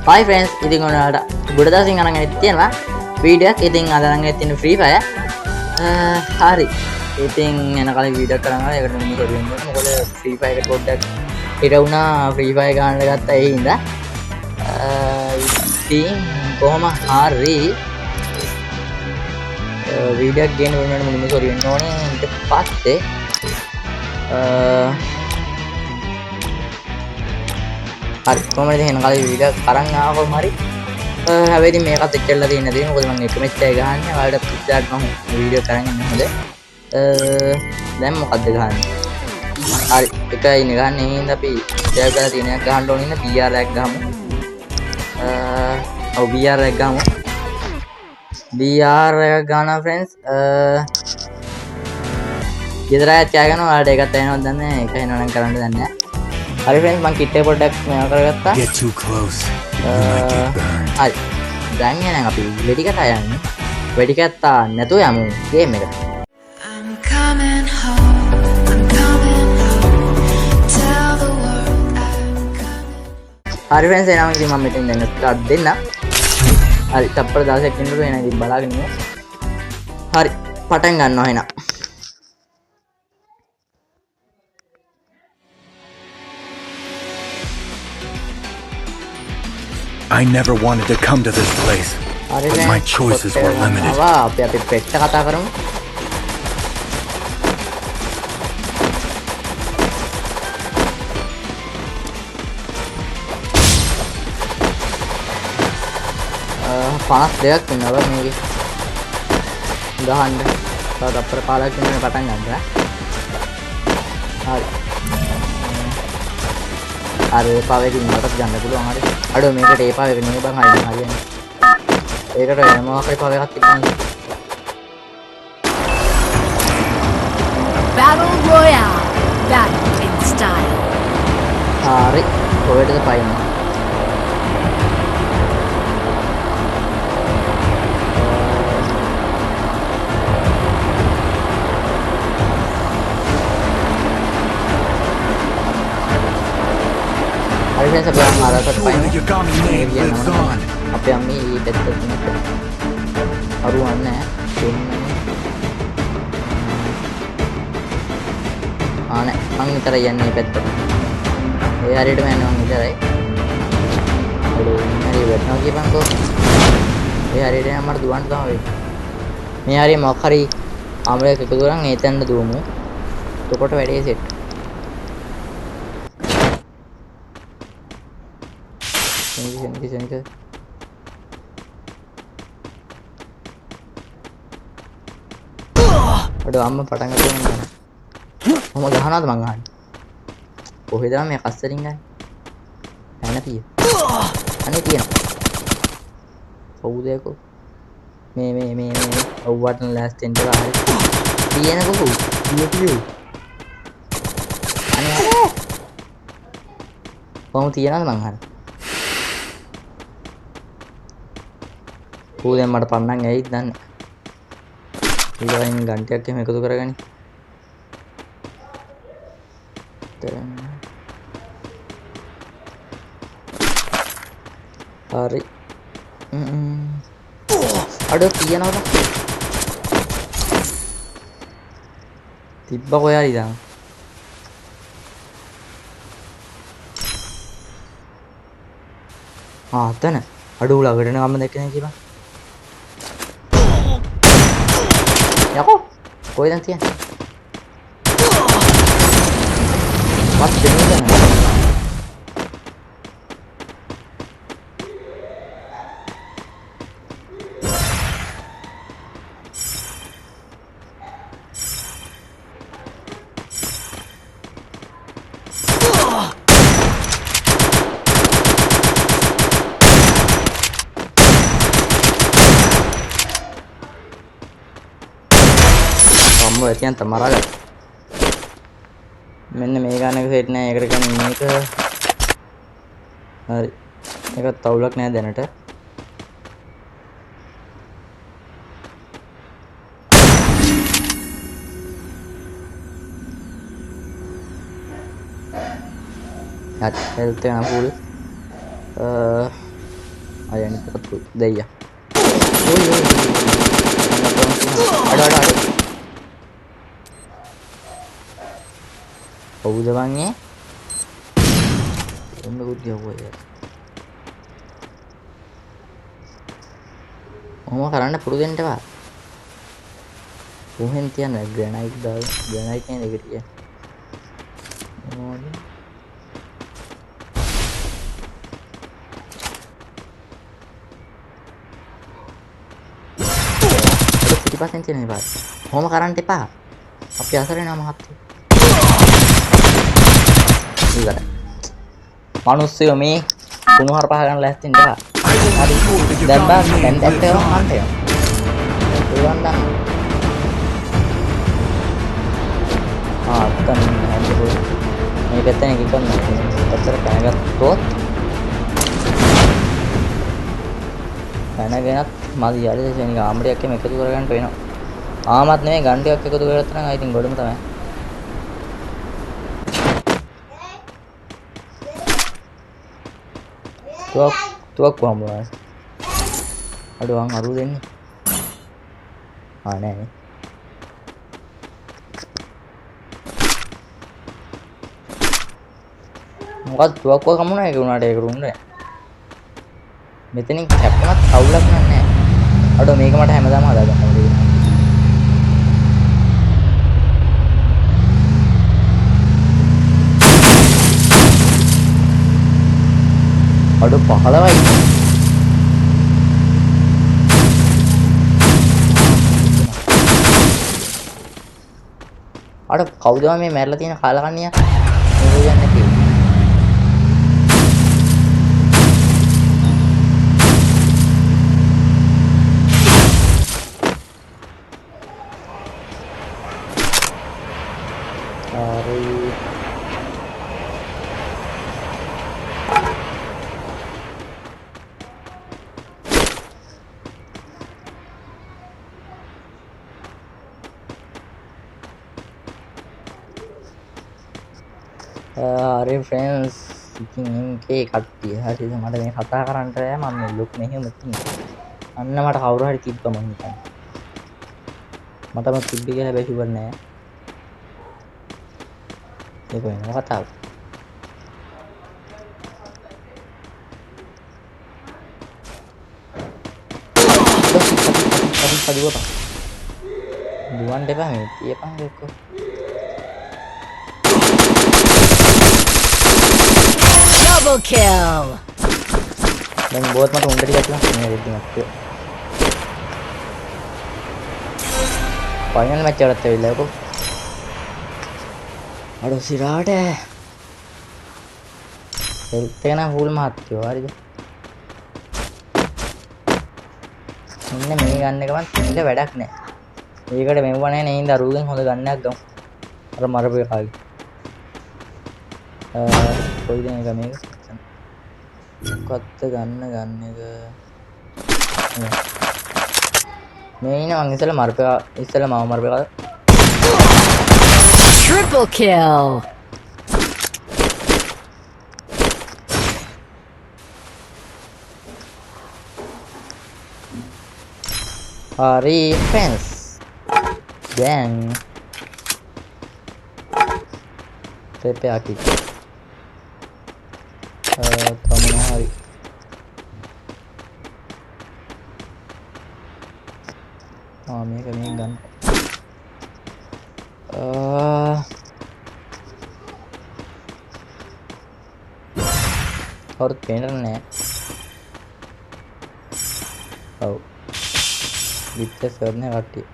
Hi friends, ඉතින් ඔයාලට ගොඩ දවසින් අරන් ඇවිත් තියෙනවා වීඩියෝ එකක්. ඉතින් අද අරන් ඇවිත් තියෙන Free Fire. හරි. ඉතින් එන කලින් වීඩියෝ එකක් කරනවා. ඒකට මම සෝරි වෙනවා. මොකද Free Fire එකට පොඩ්ඩක් හිර වුණා. Free Fire ගන්න ගත්තා ඒ හින්දා. ඉතින් කොහොම හරි වීඩියෝ එක ගේන්න වෙන මුලින්ම සෝරි වෙන්න ඕනේ. ඊට පස්සේ හරි කොහමද එහෙනම් කලින් වීඩියෝ කරන් ආවම හරි හැබැයි ඉතින් මේකත් එච්චරලා තියෙන්නේ නැති මොකද මම එක මෙච්චරයි ගහන්නේ ඔයාලට පිටාට මම වීඩියෝ කරන් ඉන්නේ හොඳ දැන් මොකද්ද ගහන්නේ හරි එකයි නේ ගහන්නේ ඒ හින්දා අපි සේව් කරලා තියෙන එක ගහන්න ඕනේ ඉන්න BR එකක් ගහමු ඔව් BR එකක් ගහමු BR එකක් ගන්නවා friends ගෙදරට කෑගෙන ඔයාලට ඒකත් ඇහෙනවද දන්නේ නැහැ ඒක එනවනම් කරන්න දන්නේ නැහැ හරි friends මම කිට් එක පොඩ්ඩක් මෙයා කරගත්තා Get too close. හරි දැන් එහෙනම් අපි වෙඩි කතා යන්නේ වෙඩි කතා නැතුව යමු ගේම් එකට I'm coming home. I'm coming home. Tell the world I'm coming. හරි friends එහෙනම් ඉතින් මම මෙතෙන් දැන් ස්ටාර්ට් දෙන්න හරි තප්පර 16ක් ඉන්නකොට එහෙනම් ඉතින් බලාගෙන ඉමු හරි පටන් ගන්නවා එහෙනම් I never wanted to come to this place, but my choices were limited. අපි පෙට්ට කතා කරමු පනස් දෙයක් ඉන්නවා මේකේ ගහන්න තව තප්පර 15ක් ඉන්න පටන් ගන්න හරි අර ඒ පාවෙකින් මටත් ගන්න පුළුවන් හරි අඩෝ මේකට ඒ පාවෙක නෙමෙයි බං හරියන්නේ ඒකට වෙන මොකක් හරි පාවෙකක් තිබ්බනම් Battle Royale. Battle in style. හරි කොහෙටද පයින්නේ හරි friends අපි යන්න ආරකට The පයින්නේ Yagami name lives on. අපි යන්නේ ඊ පැත්තට අරුවන්නේ ආනේ මං විතරයි යන්නේ මේ පැත්තට ඒ හරියටම යනවා මං විතරයි හරි වෙටනවා කියපන්කෝ ඒ හරියට යන්න මට දුවන්න තමයි වෙන්නේ මේ හරිය මොකක් හරි ආමරයක එකතු කරන් ඒ තැනට දුවමු එතකොට වැඩේ සෙට් Sini. Aduh, amma පටන් ගන්න. මම ගහනවාද මං අහන්නේ. කොහෙද මේ කස්සරින් ගන්නේ? නැන පිය. අනේ තියෙනවා. කවුදේකෝ? මේ. ඔව් වටන ලෑස්ට් එන්න හරි. තියෙනකෝ. පිය. අනේ. කොහොම තියනවද මං අහන්නේ? ඌ දැන් මට පන්නන් ඇයිද දන්නේ ඊළඟින් ගන්ටයක් එහෙම එකතු කරගනි හරි අඩෝ තියනවද තිබ්බ කොහේ හරි දාන්න අතන අඩෝ ළඟට නම දැක්කේ නෑ කියපන් යකෝ කොහෙද තියන්නේ වත් දෙන්නේ අම්මෝ ඇතියන් තමරාගත්තා මෙන්න මේ ගානක සෙට් නෑ ඒකට කියන්නේ මේක හරි මේකත් තවුලක් නෑ දැනට හරි හෙල්ත් එක නම් full පතු දෙයියා ඔය අඩ කවුද වන්නේ ඔන්න කුඩිය ඔය ඔහොම කරන්න පුරුදු වෙන්න එපා කොහෙන් තියන ග්‍රැනයිට් දාලා ග්‍රැනයිට් නේද ඒක ටික ඕනේ පිටිපස්සෙන් තියෙන ඉපාර කොහොම කරන්න එපා අපි අසර වෙනවා මහත්තයෝ ඉවරයි මිනිස්සුયો මේ කුණු හරපහ ගන්න ලෑස්ති වෙන්න එපා හරි දැන් බා දැන් ඇත්ත ඒවා කන්ට යනවා ඒවන් දාන්න අත්තන් නේද මේ පැත්තෙන් එක කරන්න අතර කනගත්තොත් කනගෙනත් මදි යාලේ දැන් ආම්බඩියක් එකතු කරගන්න වෙනවා ආමත් නෙමෙයි ගණ්ඩියක් එකතු කරගත්තා නම් I think ගොඩම තමයි තුවක් කොහොමද අඩුවන් අරු දෙන්නේ නෑ මොකද තුවක්කුව කමුණා ඒක උනාට ඒක රුන්නේ මෙතනින් කැපුණත් අවුලක් නෑ අඩෝ මේක මට හැමදාම හදාගන්න ඕනේ අඩෝ 15යි අඩ කවුද මේ මැරලා තියෙන කාලකන්නියා මේක යන්නේ කිව්වේ හරි ෆ්‍රෙන්ඩ්ස් ඉතින් මේකේ කට්ටිය හරිද මට මේ කතා කරන්න බෑ මම මේ ලොක් මෙහෙම තියෙනවා අන්න මට කවුරු හරි තිබ්බ මං හිතන්නේ මටම තිබ්බ කියලා හැබැයි ෂුවර් නෑ ඒක වෙන කතාවක් දුවන් දෙපා මේ තියපන් එක්ක Double kill. Dan buat mata udah dikasih ini reading aku. Final match ada tuh aku. Aduh si Rade. Health-nya full mati hari itu. Ini මේ ගන්න එක මන් ඉන්න වැඩක් නෑ. ඒකට මෙව නැහැ නේ ඉඳ අරුගෙන් හොඳ ගන්නයක් ගමු. අර මරපු එකාගේ. කොයිද එක මේක? කොත්ත ගන්න එක. මේ ඉන්න මං ඉස්සෙල්ලා මරපු එක ඉස්සෙල්ලා මාව මරපු එක. Triple kill. Hari fans gang PP aki kamu hari මේක මේ ගන්න और पेनर ने ඔව් විත්ත සර්නේ කට්ටිය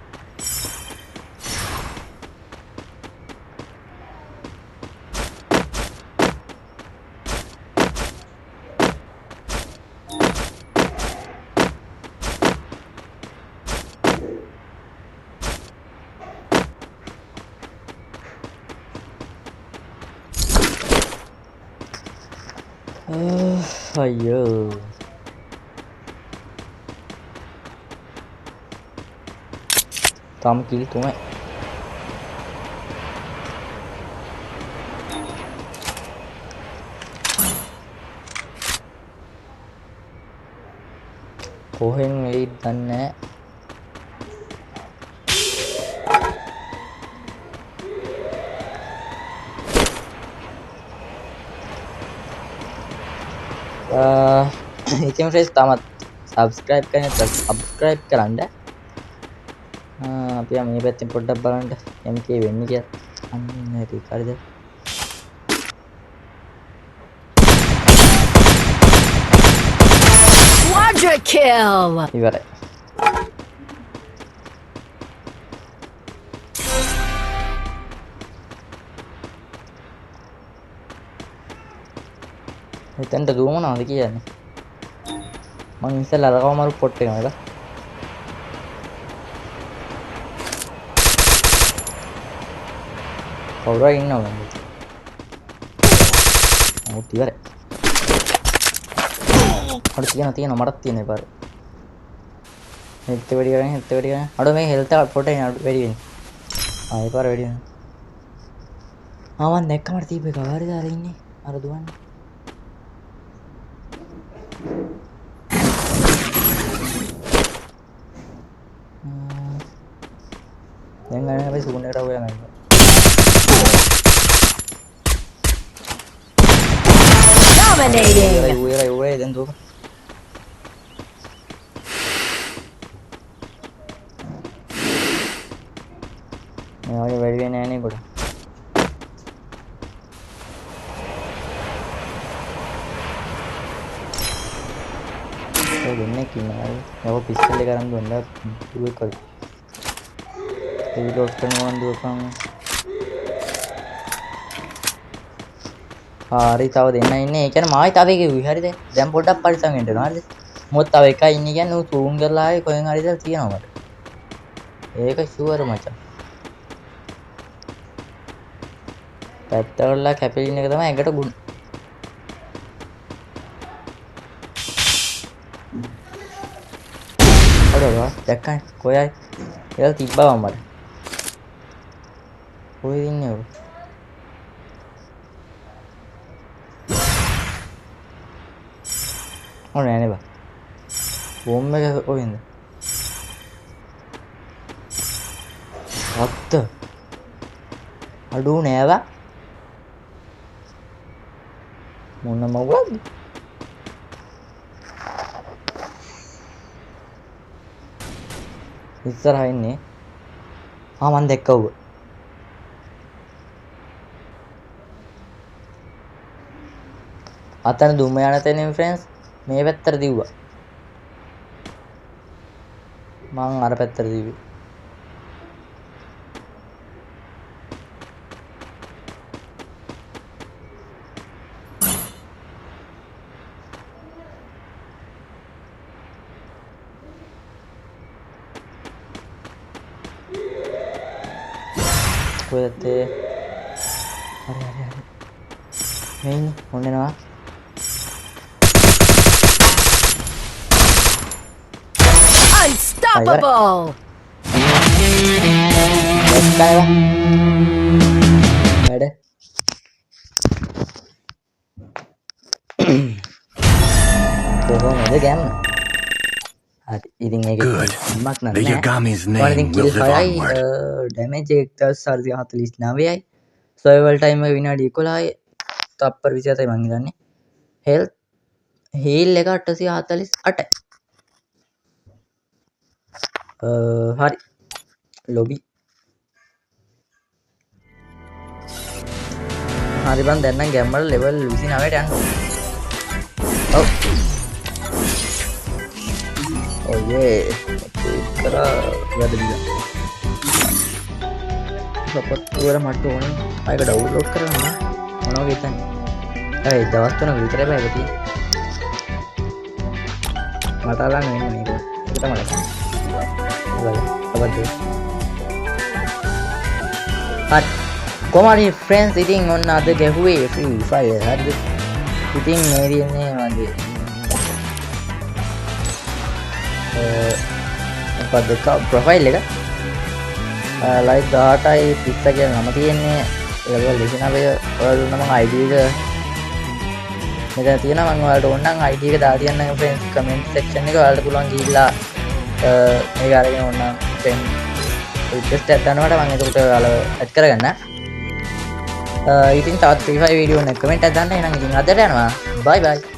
අයියෝ තාම කිල් 3යි කොහෙන් වෙයිද දන්නේ ඉතින් ෆ්‍රෙන්ඩ්ස් තාමත් subscribe කරන්න subscribe කරන්න අපි මේ පැත්තෙන් පොඩ්ඩක් බලන්න MK වෙන්නේ කියලා අන්න හරි හරිද Quadra kill! ඉවරයි එතනට දුව මොනවද කියන්නේ මං ඉස්සෙල්ලා අර කවමාරු පොට් එක නේද කවුරු ඉන්නවද මොකද ඉවරයි අර තියෙන මටත් තියෙන පාර හෙත් වැඩි කරගෙන අර මේ හෙල්ත් එක පොට එන වැඩි වෙන්නේ ආ ඒ පාර වැඩි වෙනවා මම දැක්කම තීප එක හරිද අර ඉන්නේ අර දුවන්නේ දැන් ගන්න අපි සුගුණේට අවුල යනවා Dominating! උයරයි දැන් දුක මේ වගේ වැඩි වෙන්නේ නැහැ නේ කොට ඒ දෙන්නේ කිනවා යව පිස්තල් එක අරන් දුන්නා දුක කරේ reload කරනවා දුකම් හරි තව දෙන්න ඉන්නේ ඒ කියන්නේ මායි තව එකේ හරිද දැන් පොඩ්ඩක් පරිස්සම් වෙන්න ඕන හරිද මොකද තව එකයි ඉන්නේ කියන්නේ ඌ සූම් කරලා ආවේ කොහෙන් හරි ඉඳලා තියෙනවා මට ඒක ෂුවර් මචං පැත්තවල කැපිලින් එක තමයි ඇඟට ගුණ අරවා දැක්කනේ කොයයි එයා තිබ්බා මට කොහෙද ඉන්නේ ඔය ඕනේ නේ බා බෝම්බ එක කොහෙන්ද අත්ත අඩු නෑවා මොන මව්වද ඉස්සරහා ඉන්නේ මන් දැක්කව අතන දුම යන තැනින් ෆ්‍රෙන්ඩ්ස් මේ පැත්තට දිව්වා මං අර පැත්තට දිව්වේ කොහෙද හරි මේ මොන්නේනවා Unstoppable! වැඩ කොහොමද ගෑම හරි ඉතින් ඒක Good. මක් The නෑ Yagami's ඉතින් name කිල් will live 6යි onward. ඩැමේජ් 1449යි සර්වයිවල් ටයිම් එක විනාඩි 11යි තප්පර 27යි මං හිතන්නේ හෙල්ත් හීල් එක 848යි හරි ලොබි හරි බං දැන් නම් ගැම්මල ලෙවල් 29ට යන්න ඔව් ඔයේ කරා වැඩිලා සපෝට් වල මට ඕනේ ආයක ඩවුන්ලෝඩ් කරන්න මොනවා හිතන්නේ ඒ දවස් තුනක විතරයි බෑ ඒක තියෙන්නේ මට අරන් වෙන්නේ මේක ඒක තමයි හරි කොමාරි ෆ්‍රෙන්ඩ්ස් ඉතින් ඔන්න අද ගැහුවේ ෆ්‍රී ෆයර් හරිද ඉතින් මේ දිනේ වගේ මොකද ප්‍රොෆයිල් එක ලයික් 18යි 30 කියන නම තියෙන්නේ level 29 ඔයාලා දුන්න මම ID එක මෙතන තියෙනවා මම ඔයාලට ඕන නම් ID එක දාලා තියන්නම් friends comment section එක ඔයාලට පුළුවන් ගිහිල්ලා මේක අරගෙන ඕන නම් friend request එකක් දානකොට මම ඒකට ඔයාලව add කරගන්න. ඉතින් තවත් Free Fire වීඩියෝ එකක් comment එකක් දාන්න. එහෙනම් ඉතින් අදට යනවා. bye bye.